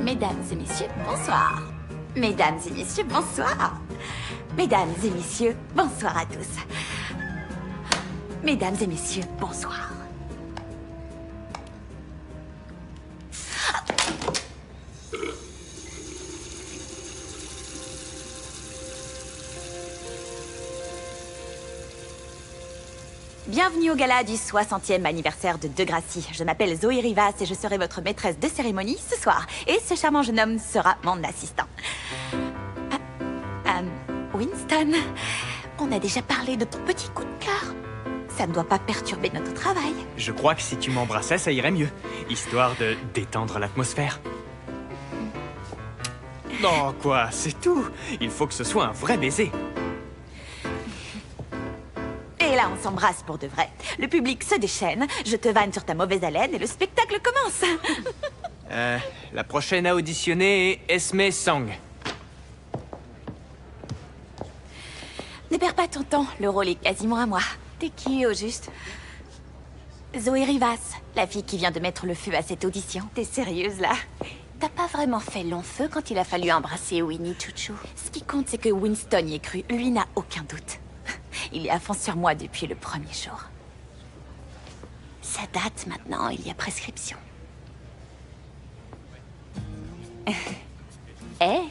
Mesdames et messieurs, bonsoir. Mesdames et messieurs, bonsoir. Mesdames et messieurs, bonsoir à tous. Mesdames et messieurs, bonsoir. Bienvenue au gala du 60e anniversaire de Degrassi. Je m'appelle Zoé Rivas et je serai votre maîtresse de cérémonie ce soir. Et ce charmant jeune homme sera mon assistant. Winston, on a déjà parlé de ton petit coup de cœur. Ça ne doit pas perturber notre travail. Je crois que si tu m'embrassais, ça irait mieux. Histoire de détendre l'atmosphère. Non, quoi, c'est tout. Il faut que ce soit un vrai baiser. Et là, on s'embrasse pour de vrai. Le public se déchaîne, je te vanne sur ta mauvaise haleine et le spectacle commence. La prochaine à auditionner est Esme Sang. Ne perds pas ton temps, le rôle est quasiment à moi. T'es qui, au juste? Zoé Rivas, la fille qui vient de mettre le feu à cette audition. T'es sérieuse, là? T'as pas vraiment fait long feu quand il a fallu embrasser Winnie Chouchou. Ce qui compte, c'est que Winston y est cru. Lui n'a aucun doute. Il est à fond sur moi depuis le premier jour. Ça date maintenant, il y a prescription.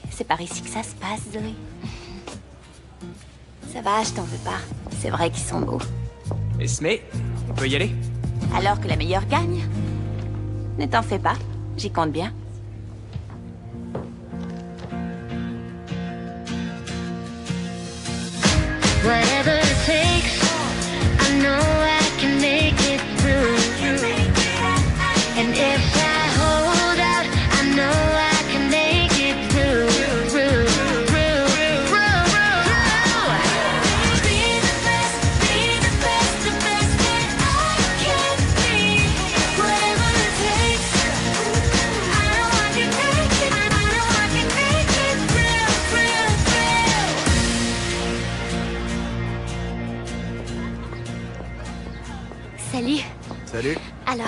C'est par ici que ça se passe, Zoé. Ça va, je t'en veux pas. C'est vrai qu'ils sont beaux. Esme, on peut y aller? Alors que la meilleure gagne? Ne t'en fais pas, j'y compte bien. Whatever it takes, I know I can make it through. And if I hold out, I know I can make it through. Be the best, the best that I can be. Whatever it takes, I know I can make it. I know I can make it real. Salut. Salut. Alors,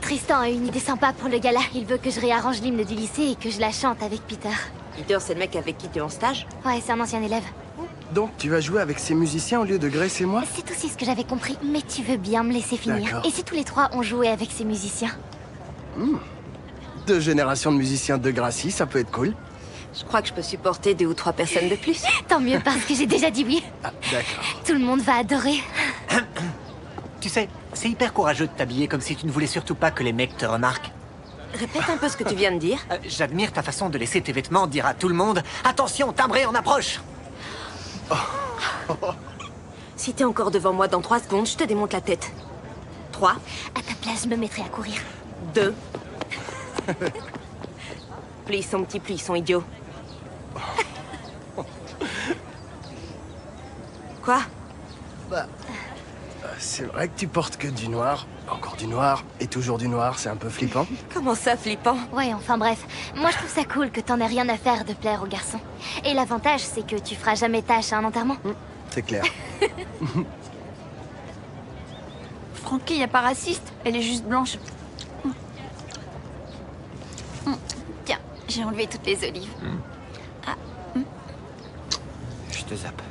Tristan a une idée sympa pour le gala. Il veut que je réarrange l'hymne du lycée et que je la chante avec Peter. Peter, c'est le mec avec qui tu es en stage? Ouais, c'est un ancien élève. Donc, tu vas jouer avec ces musiciens au lieu de Grace et moi? C'est aussi ce que j'avais compris, mais tu veux bien me laisser finir. D'accord. Et si tous les trois on jouait avec ces musiciens? 2 générations de musiciens de Gracie, ça peut être cool. Je crois que je peux supporter 2 ou 3 personnes de plus. Tant mieux, parce que j'ai déjà dit oui. Ah, d'accord. Tout le monde va adorer. Tu sais, c'est hyper courageux de t'habiller comme si tu ne voulais surtout pas que les mecs te remarquent. Répète un peu ce que tu viens de dire. J'admire ta façon de laisser tes vêtements dire à tout le monde « Attention, timbré en approche !» Si t'es encore devant moi dans 3 secondes, je te démonte la tête. 3, À ta place, je me mettrai à courir. 2. Plus ils sont petits, plus ils sont idiots. Quoi? C'est vrai que tu portes que du noir, encore du noir, et toujours du noir, c'est un peu flippant. Comment ça, flippant? Ouais, enfin bref. Moi, je trouve ça cool que t'en aies rien à faire de plaire aux garçons. Et l'avantage, c'est que tu feras jamais tâche à un enterrement. C'est clair. Frankie n'est pas raciste, elle est juste blanche. Tiens, j'ai enlevé toutes les olives. Je te zappe.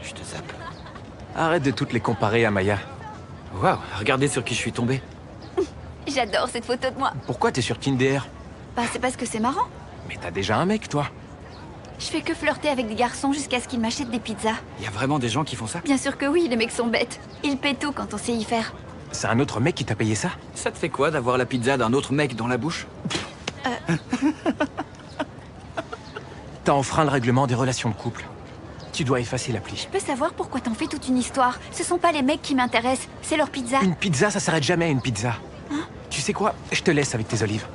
Je te zappe. Arrête de toutes les comparer à Maya. Waouh, regardez sur qui je suis tombé. J'adore cette photo de moi. Pourquoi t'es sur Tinder? Bah, c'est parce que c'est marrant. Mais t'as déjà un mec, toi. Je fais que flirter avec des garçons jusqu'à ce qu'ils m'achètent des pizzas. Y a vraiment des gens qui font ça? Bien sûr que oui, les mecs sont bêtes. Ils paient tout quand on sait y faire. C'est un autre mec qui t'a payé ça? Ça te fait quoi d'avoir la pizza d'un autre mec dans la bouche? T'as enfreint le règlement des relations de couple. Tu dois effacer l'appli. Je peux savoir pourquoi t'en fais toute une histoire. Ce sont pas les mecs qui m'intéressent, c'est leur pizza. Une pizza, ça s'arrête jamais à une pizza. Tu sais quoi? Je te laisse avec tes olives.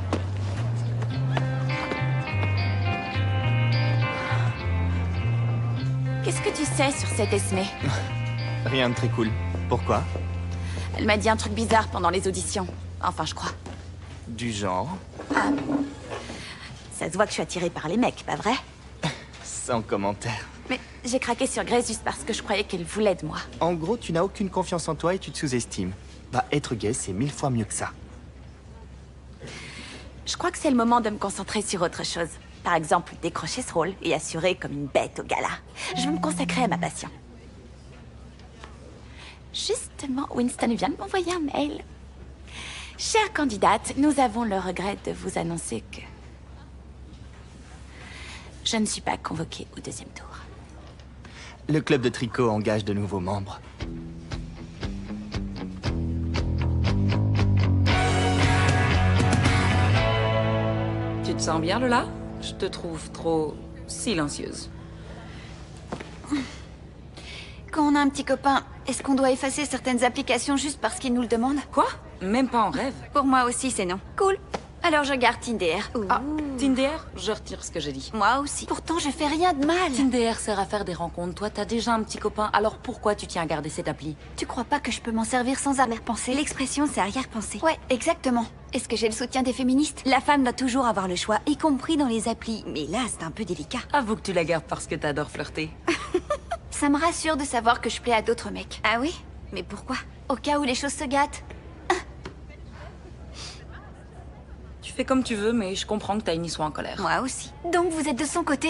Qu'est-ce que tu sais sur cette Esme? Rien de très cool. Pourquoi? Elle m'a dit un truc bizarre pendant les auditions. Enfin, je crois. Du genre? Ça se voit que je suis attirée par les mecs, pas vrai? Sans commentaire. Mais j'ai craqué sur Grace juste parce que je croyais qu'elle voulait de moi. En gros, tu n'as aucune confiance en toi et tu te sous-estimes. Bah, être gay, c'est 1000 fois mieux que ça. Je crois que c'est le moment de me concentrer sur autre chose. Par exemple, décrocher ce rôle et assurer comme une bête au gala. Je veux me consacrer à ma passion. Justement, Winston vient de m'envoyer un mail. Chère candidate, nous avons le regret de vous annoncer que... je ne suis pas convoquée au deuxième tour. Le club de tricot engage de nouveaux membres. Tu te sens bien, Lola? Je te trouve trop silencieuse. Quand on a un petit copain, est-ce qu'on doit effacer certaines applications juste parce qu'il nous le demande? Quoi? Même pas en rêve? Pour moi aussi, c'est non. Cool. Alors je garde Tinder. Ah, Tinder? Je retire ce que j'ai dit. Moi aussi. Pourtant, je fais rien de mal. Tinder sert à faire des rencontres. Toi, t'as déjà un petit copain, alors pourquoi tu tiens à garder cette appli? Tu crois pas que je peux m'en servir sans arrière-pensée? L'expression, c'est arrière-pensée. Ouais, exactement. Est-ce que j'ai le soutien des féministes? La femme doit toujours avoir le choix, y compris dans les applis. Mais là, c'est un peu délicat. Avoue que tu la gardes parce que t'adores flirter. Ça me rassure de savoir que je plais à d'autres mecs. Ah oui? Mais pourquoi? Au cas où les choses se gâtent. Tu fais comme tu veux, mais je comprends que Tiny soit en colère. Moi aussi. Donc vous êtes de son côté?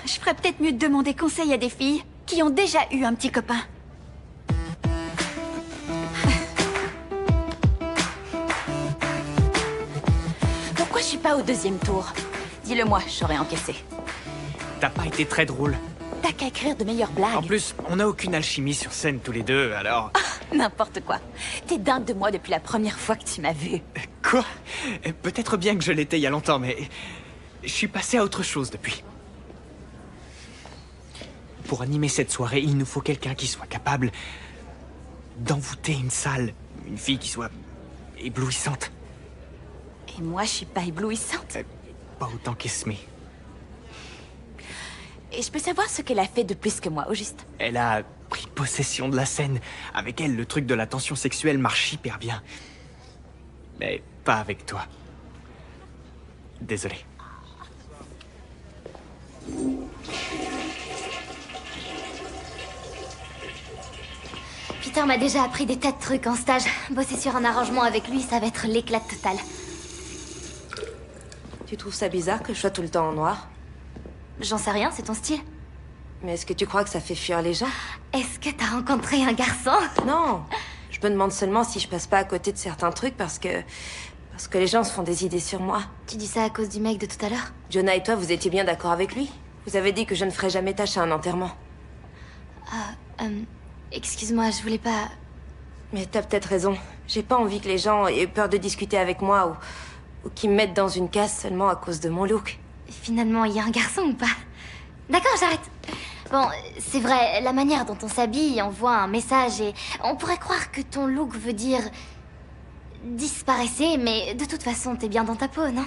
Je ferais peut-être mieux de demander conseil à des filles qui ont déjà eu un petit copain. Pourquoi je suis pas au deuxième tour? Dis-le-moi, j'aurais encaissé. T'as pas été très drôle. T'as qu'à écrire de meilleures blagues. En plus, on n'a aucune alchimie sur scène tous les deux, alors... N'importe quoi. T'es dingue de moi depuis la première fois que tu m'as vu. Quoi? Peut-être bien que je l'étais il y a longtemps, mais... je suis passé à autre chose depuis. Pour animer cette soirée, il nous faut quelqu'un qui soit capable d'envoûter une salle. Une fille qui soit éblouissante. Et moi, je suis pas éblouissante. Pas autant qu'Esme. Et je peux savoir ce qu'elle a fait de plus que moi, au juste? Elle a pris possession de la scène. Avec elle, le truc de la tension sexuelle marche hyper bien. Mais pas avec toi. Désolé. Peter m'a déjà appris des tas de trucs en stage. Bosser sur un arrangement avec lui, ça va être l'éclat total. Tu trouves ça bizarre que je sois tout le temps en noir? J'en sais rien, c'est ton style. Mais est-ce que tu crois que ça fait fuir les gens? Est-ce que t'as rencontré un garçon? Non. Je me demande seulement si je passe pas à côté de certains trucs parce que les gens se font des idées sur moi. Tu dis ça à cause du mec de tout à l'heure? Jonah et toi, vous étiez bien d'accord avec lui? Vous avez dit que je ne ferais jamais tâche à un enterrement. Excuse-moi, je voulais pas... Mais t'as peut-être raison. J'ai pas envie que les gens aient peur de discuter avec moi ou qu'ils me mettent dans une case seulement à cause de mon look. Finalement, il y a un garçon ou pas? D'accord, j'arrête. Bon, c'est vrai, la manière dont on s'habille envoie un message et on pourrait croire que ton look veut dire... disparaissez, mais de toute façon, t'es bien dans ta peau, non?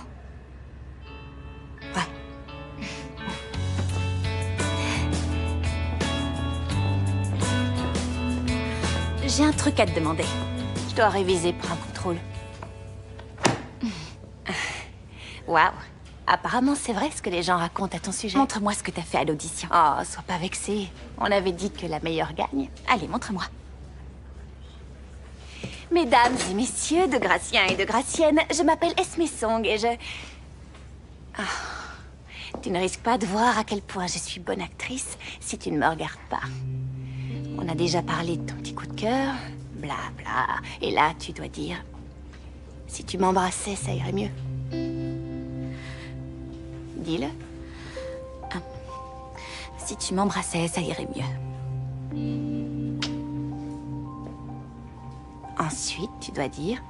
Ouais. J'ai un truc à te demander. Je dois réviser pour un contrôle. Waouh. Apparemment, c'est vrai ce que les gens racontent à ton sujet. Montre-moi ce que t'as fait à l'audition. Oh, sois pas vexée. On avait dit que la meilleure gagne. Allez, montre-moi. Mesdames et messieurs de Graciens et de Graciennes, je m'appelle Esme Song et je... Ah, tu ne risques pas de voir à quel point je suis bonne actrice si tu ne me regardes pas. On a déjà parlé de ton petit coup de cœur, bla bla. Et là, tu dois dire... Si tu m'embrassais, ça irait mieux. Dis-le. Ah. Si tu m'embrassais, ça irait mieux. Ensuite, tu dois dire...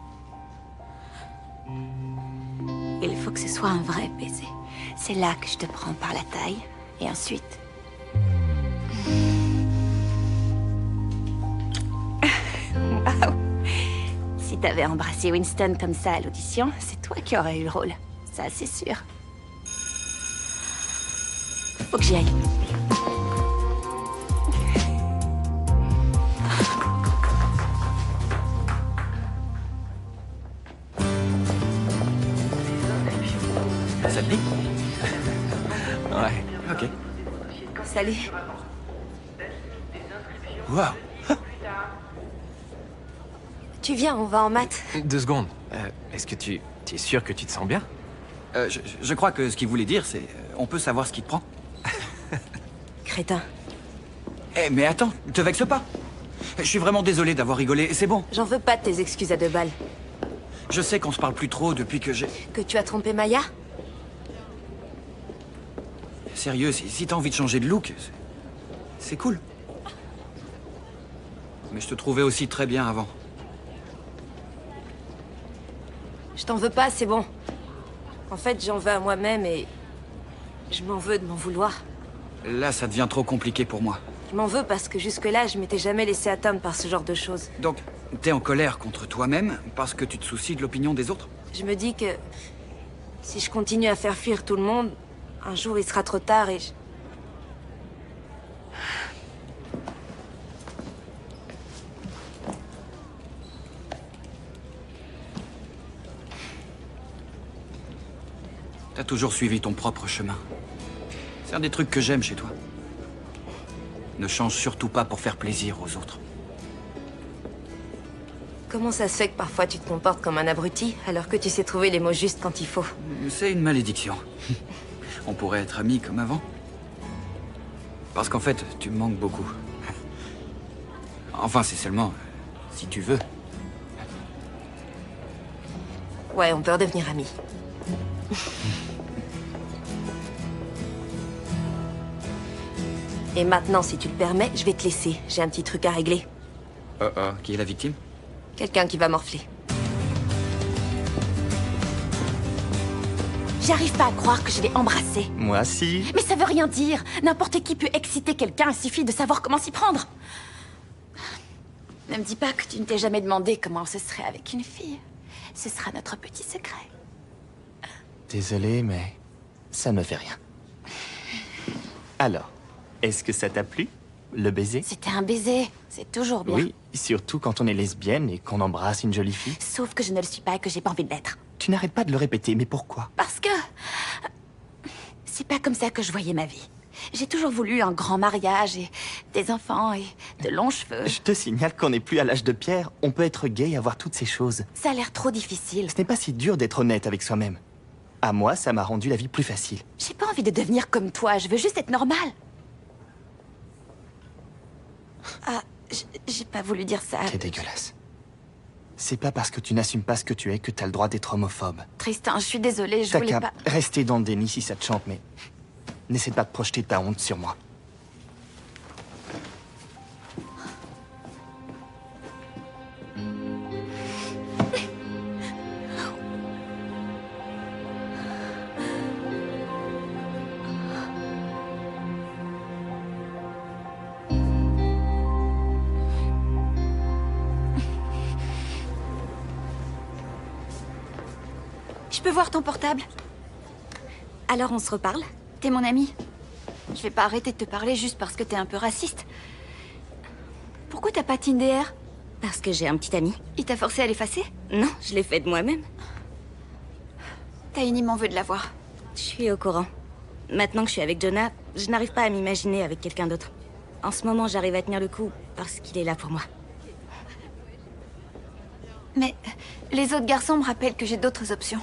Il faut que ce soit un vrai baiser. C'est là que je te prends par la taille. Et ensuite... Waouh! Si t'avais embrassé Winston comme ça à l'audition, c'est toi qui aurais eu le rôle. Ça, c'est sûr. Faut que j'y aille. Ça te dit? Ouais, ok. Salut. Wow. Tu viens, on va en maths. 2 secondes. Est-ce que tu T'es sûr que tu te sens bien? Je crois que ce qu'il voulait dire, c'est... on peut savoir ce qui te prend. Crétin. Eh, mais attends, te vexe pas. Je suis vraiment désolé d'avoir rigolé, c'est bon. J'en veux pas de tes excuses à 2 balles. Je sais qu'on se parle plus trop depuis que j'ai... Que tu as trompé Maya? Sérieux, si t'as envie de changer de look, c'est cool. Mais je te trouvais aussi très bien avant. Je t'en veux pas, c'est bon. En fait, j'en veux à moi-même et... je m'en veux de m'en vouloir. Là, ça devient trop compliqué pour moi. Je m'en veux parce que jusque-là, je m'étais jamais laissé atteindre par ce genre de choses. Donc, t'es en colère contre toi-même parce que tu te soucies de l'opinion des autres? Je me dis que... si je continue à faire fuir tout le monde, un jour il sera trop tard et... T'as toujours suivi ton propre chemin. C'est un des trucs que j'aime chez toi. Ne change surtout pas pour faire plaisir aux autres. Comment ça se fait que parfois tu te comportes comme un abruti, alors que tu sais trouver les mots justes quand il faut? C'est une malédiction. On pourrait être amis comme avant. Parce qu'en fait, tu me manques beaucoup. Enfin, c'est seulement... si tu veux. Ouais, on peut redevenir amis. Et maintenant, si tu le permets, je vais te laisser. J'ai un petit truc à régler. Qui est la victime? Quelqu'un qui va morfler. J'arrive pas à croire que je l'ai embrassé. Moi, si. Mais ça veut rien dire. N'importe qui peut exciter quelqu'un, il suffit de savoir comment s'y prendre. Ne me dis pas que tu ne t'es jamais demandé comment ce serait avec une fille. Ce sera notre petit secret. Désolé, mais ça ne me fait rien. Alors, est-ce que ça t'a plu, le baiser? C'était un baiser, c'est toujours bien. Oui, surtout quand on est lesbienne et qu'on embrasse une jolie fille. Sauf que je ne le suis pas et que j'ai pas envie de l'être. Tu n'arrêtes pas de le répéter, mais pourquoi? Parce que... c'est pas comme ça que je voyais ma vie. J'ai toujours voulu un grand mariage et des enfants et de longs cheveux. Je te signale qu'on n'est plus à l'âge de pierre. On peut être gay et avoir toutes ces choses. Ça a l'air trop difficile. Ce n'est pas si dur d'être honnête avec soi-même. À moi, ça m'a rendu la vie plus facile. J'ai pas envie de devenir comme toi, je veux juste être normale. Ah, j'ai pas voulu dire ça. T'es dégueulasse. C'est pas parce que tu n'assumes pas ce que tu es que t'as le droit d'être homophobe. Tristan, je suis désolée, je T'as voulais qu'à pas... rester dans le déni si ça te chante, mais... n'essaie pas de projeter ta honte sur moi. Je peux voir ton portable? Alors on se reparle? T'es mon ami. Je vais pas arrêter de te parler juste parce que t'es un peu raciste. Pourquoi t'as pas Tinder? Parce que j'ai un petit ami. Il t'a forcé à l'effacer? Non, je l'ai fait de moi-même. Taïni m'en veut de l'avoir. Je suis au courant. Maintenant que je suis avec Jonah, je n'arrive pas à m'imaginer avec quelqu'un d'autre. En ce moment, j'arrive à tenir le coup parce qu'il est là pour moi. Mais les autres garçons me rappellent que j'ai d'autres options.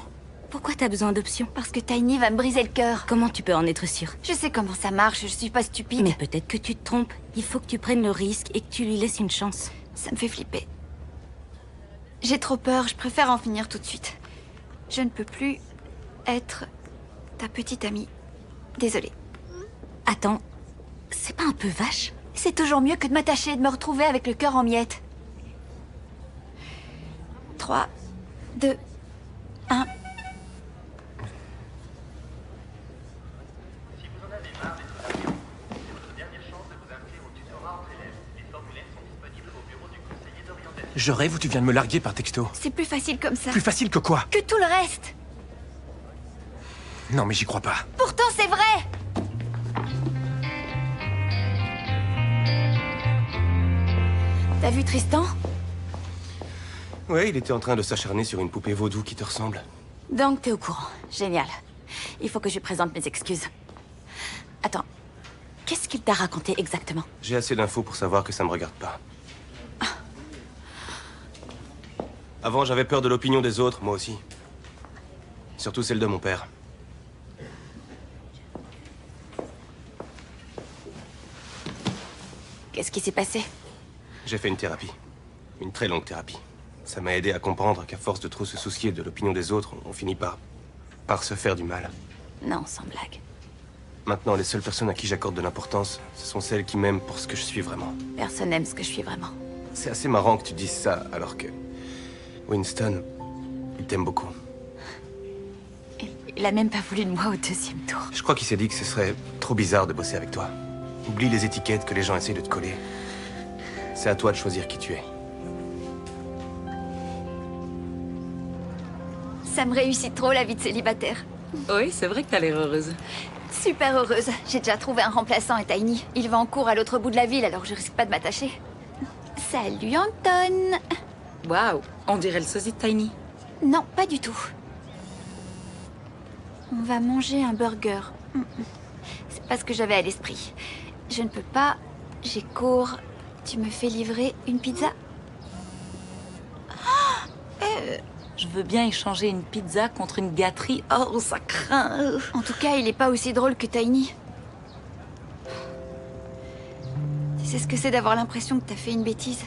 Pourquoi t'as besoin d'options? Parce que Taïni va me briser le cœur. Comment tu peux en être sûre? Je sais comment ça marche, je suis pas stupide. Mais peut-être que tu te trompes. Il faut que tu prennes le risque et que tu lui laisses une chance. Ça me fait flipper. J'ai trop peur, je préfère en finir tout de suite. Je ne peux plus être ta petite amie. Désolée. Attends, c'est pas un peu vache? C'est toujours mieux que de m'attacher et de me retrouver avec le cœur en miettes. 3, 2, 1... Je rêve ou tu viens de me larguer par texto? C'est plus facile comme ça. Plus facile que quoi? Que tout le reste. Non mais j'y crois pas. Pourtant c'est vrai. T'as vu Tristan? Ouais, il était en train de s'acharner sur une poupée vaudou qui te ressemble. Donc t'es au courant. Génial. Il faut que je lui présente mes excuses. Attends. Qu'est-ce qu'il t'a raconté exactement? J'ai assez d'infos pour savoir que ça me regarde pas. Avant, j'avais peur de l'opinion des autres, moi aussi. Surtout celle de mon père. Qu'est-ce qui s'est passé? J'ai fait une thérapie. Une très longue thérapie. Ça m'a aidé à comprendre qu'à force de trop se soucier de l'opinion des autres, on finit par se faire du mal. Non, sans blague. Maintenant, les seules personnes à qui j'accorde de l'importance, ce sont celles qui m'aiment pour ce que je suis vraiment. Personne n'aime ce que je suis vraiment. C'est assez marrant que tu dises ça, alors que... Winston, il t'aime beaucoup. Il a même pas voulu de moi au deuxième tour. Je crois qu'il s'est dit que ce serait trop bizarre de bosser avec toi. Oublie les étiquettes que les gens essayent de te coller. C'est à toi de choisir qui tu es. Ça me réussit trop la vie de célibataire. Oui, c'est vrai que t'as l'air heureuse. Super heureuse. J'ai déjà trouvé un remplaçant à Tiny. Il va en cours à l'autre bout de la ville, alors je risque pas de m'attacher. Salut Anton. Waouh, on dirait le sosie de Tiny. Non, pas du tout. On va manger un burger. C'est pas ce que j'avais à l'esprit. Je ne peux pas. J'ai cours. Tu me fais livrer une pizza? Je veux bien échanger une pizza contre une gâterie. Oh, ça craint. En tout cas, il est pas aussi drôle que Tiny. Tu sais ce que c'est d'avoir l'impression que t'as fait une bêtise?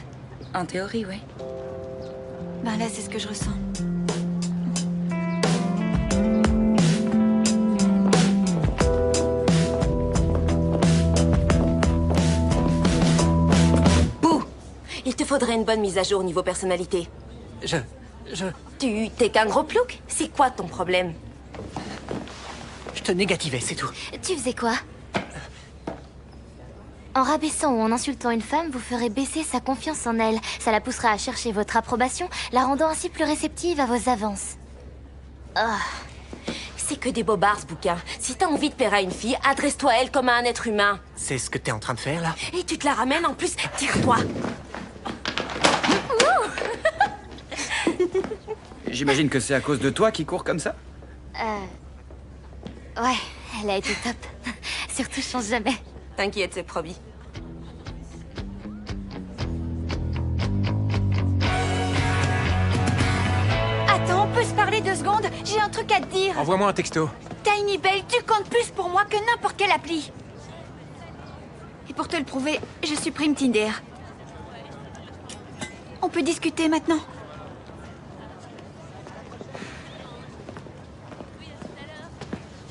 En théorie, oui. Ben là, c'est ce que je ressens. Bouh! Il te faudrait une bonne mise à jour niveau personnalité. Tu t'es qu'un gros plouc? C'est quoi ton problème? Je te négativais, c'est tout. Tu faisais quoi? En rabaissant ou en insultant une femme, vous ferez baisser sa confiance en elle. Ça la poussera à chercher votre approbation, la rendant ainsi plus réceptive à vos avances. Ah, c'est que des bobards, ce bouquin. Si t'as envie de plaire à une fille, adresse-toi à elle comme à un être humain. C'est ce que t'es en train de faire, là? Et tu te la ramènes en plus, tire-toi. J'imagine que c'est à cause de toi qui court comme ça? Ouais, elle a été top. Surtout, je change jamais. T'inquiète, c'est promis. Attends, on peut se parler 2 secondes? J'ai un truc à te dire. Envoie-moi un texto. Tiny Bell, tu comptes plus pour moi que n'importe quelle appli. Et pour te le prouver, je supprime Tinder. On peut discuter maintenant?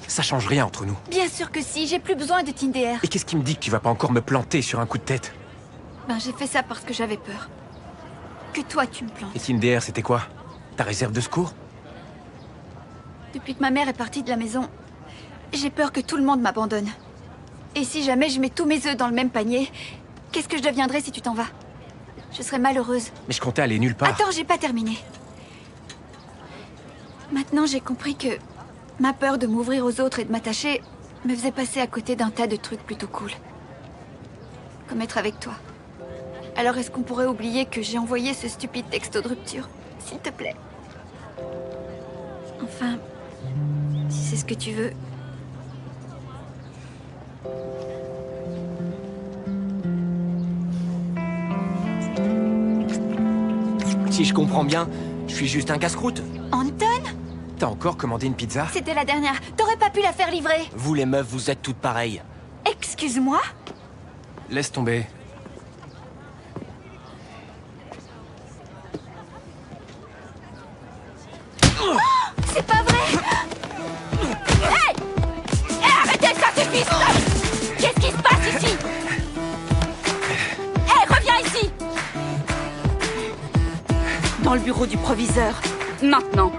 Ça change rien entre nous. Bien sûr que si, j'ai plus besoin de Tinder. Et qu'est-ce qui me dit que tu vas pas encore me planter sur un coup de tête? Ben, j'ai fait ça parce que j'avais peur. Que toi, tu me plantes. Et Tinder, c'était quoi? Ta réserve de secours? Depuis que ma mère est partie de la maison, j'ai peur que tout le monde m'abandonne. Et si jamais je mets tous mes œufs dans le même panier, qu'est-ce que je deviendrai si tu t'en vas? Je serais malheureuse. Mais je comptais aller nulle part. Attends, j'ai pas terminé. Maintenant, j'ai compris que ma peur de m'ouvrir aux autres et de m'attacher me faisait passer à côté d'un tas de trucs plutôt cool. Comme être avec toi. Alors est-ce qu'on pourrait oublier que j'ai envoyé ce stupide texto de rupture? S'il te plaît. Enfin, si c'est ce que tu veux. Si je comprends bien, je suis juste un casse-croûte. Anton? T'as encore commandé une pizza? C'était la dernière. T'aurais pas pu la faire livrer? Vous les meufs, vous êtes toutes pareilles. Excuse-moi? Laisse tomber. C'est pas vrai! Hey! Arrêtez, ça suffit, stop! Qu'est-ce qui se passe ici? Hey, reviens ici! Dans le bureau du proviseur. Maintenant.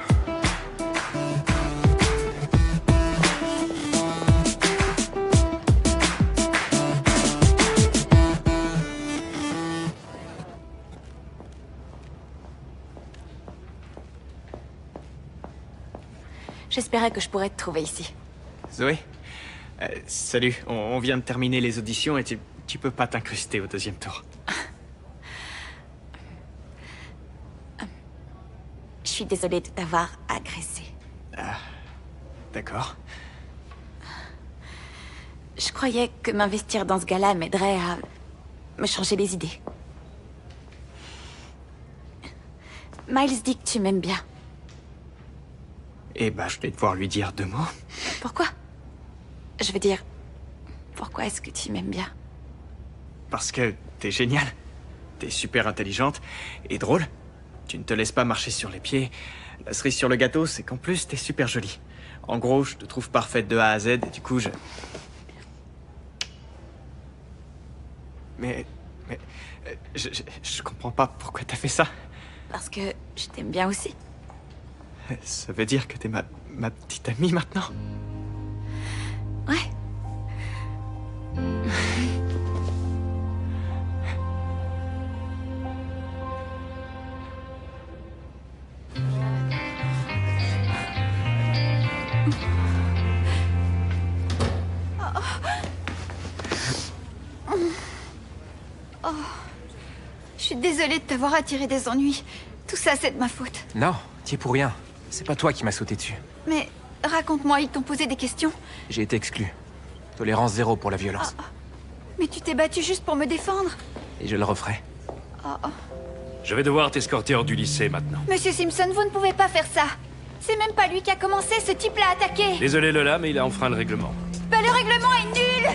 J'espérais que je pourrais te trouver ici. Zoé, salut. On vient de terminer les auditions et tu peux pas t'incruster au deuxième tour. Je suis désolée de t'avoir agressé. D'accord. Je croyais que m'investir dans ce gars-là m'aiderait à me changer les idées. Miles dit que tu m'aimes bien. Et bah, je vais devoir lui dire 2 mots. Pourquoi? Je veux dire, pourquoi est-ce que tu m'aimes bien? Parce que t'es géniale. T'es super intelligente et drôle. Tu ne te laisses pas marcher sur les pieds. La cerise sur le gâteau, c'est qu'en plus, t'es super jolie. En gros, je te trouve parfaite de A à Z et du coup, Mais... Je comprends pas pourquoi t'as fait ça. Parce que je t'aime bien aussi. Ça veut dire que t'es ma petite amie maintenant? Ouais. Oh. Je suis désolée de t'avoir attiré des ennuis. Tout ça, c'est de ma faute. Non, t'y es pour rien. C'est pas toi qui m'as sauté dessus. Mais raconte-moi, ils t'ont posé des questions. J'ai été exclu. Tolérance 0 pour la violence. Mais tu t'es battu juste pour me défendre. Et je le referai. Je vais devoir t'escorter hors du lycée maintenant. Monsieur Simpson, vous ne pouvez pas faire ça. C'est même pas lui qui a commencé, ce type l'a attaqué. Désolé Lola, mais il a enfreint le règlement. Bah, le règlement est nul.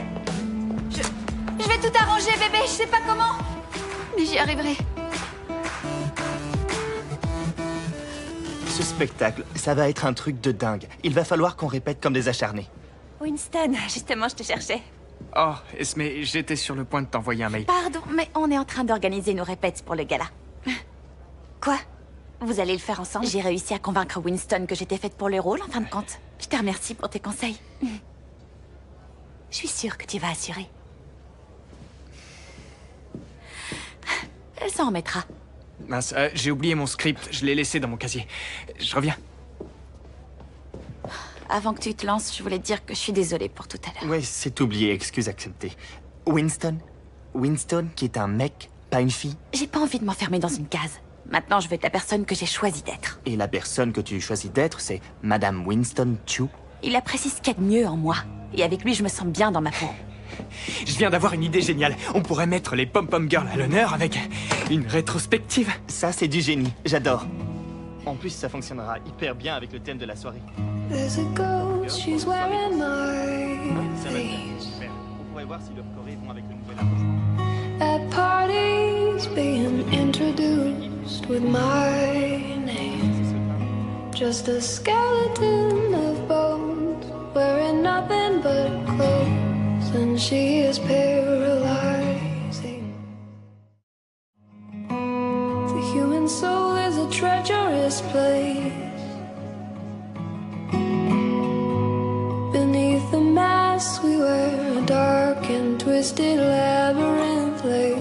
Je vais tout arranger, bébé, je sais pas comment. Mais j'y arriverai. Ce spectacle, ça va être un truc de dingue. Il va falloir qu'on répète comme des acharnés. Winston, justement, je te cherchais. Oh, Esme, j'étais sur le point de t'envoyer un mail. Pardon, mais on est en train d'organiser nos répètes pour le gala. Quoi? Vous allez le faire ensemble? J'ai réussi à convaincre Winston que j'étais faite pour le rôle, en fin de compte. Je te remercie pour tes conseils. Je suis sûre que tu vas assurer. Elle s'en remettra. Mince, j'ai oublié mon script. Je l'ai laissé dans mon casier. Je reviens. Avant que tu te lances, je voulais te dire que je suis désolée pour tout à l'heure. Ouais, c'est oublié. Excuse acceptée. Winston qui est un mec, pas une fille. J'ai pas envie de m'enfermer dans une case. Maintenant, je veux être la personne que j'ai choisi d'être. Et la personne que tu choisis d'être, c'est Madame Winston Chu. Il apprécie ce qu'il y a de mieux en moi. Et avec lui, je me sens bien dans ma peau. Je viens d'avoir une idée géniale. On pourrait mettre les Pom-Pom Girls à l'honneur avec une rétrospective. Ça, c'est du génie. J'adore. En plus, ça fonctionnera hyper bien avec le thème de la soirée. There's a ghost, she's wearing my Ça va être face. super. On pourrait voir si leurs chorés vont avec le nouvel arrangement. At parties being introduced with my name. Just a skeleton of bones, wearing nothing but clothes, and she is paralyzing. The human soul is a treacherous place. Beneath the mask we wear, a dark and twisted labyrinth lay.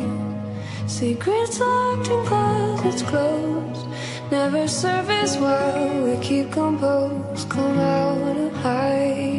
Secrets locked in closets closed, never surface while we keep composed. Come out of hiding.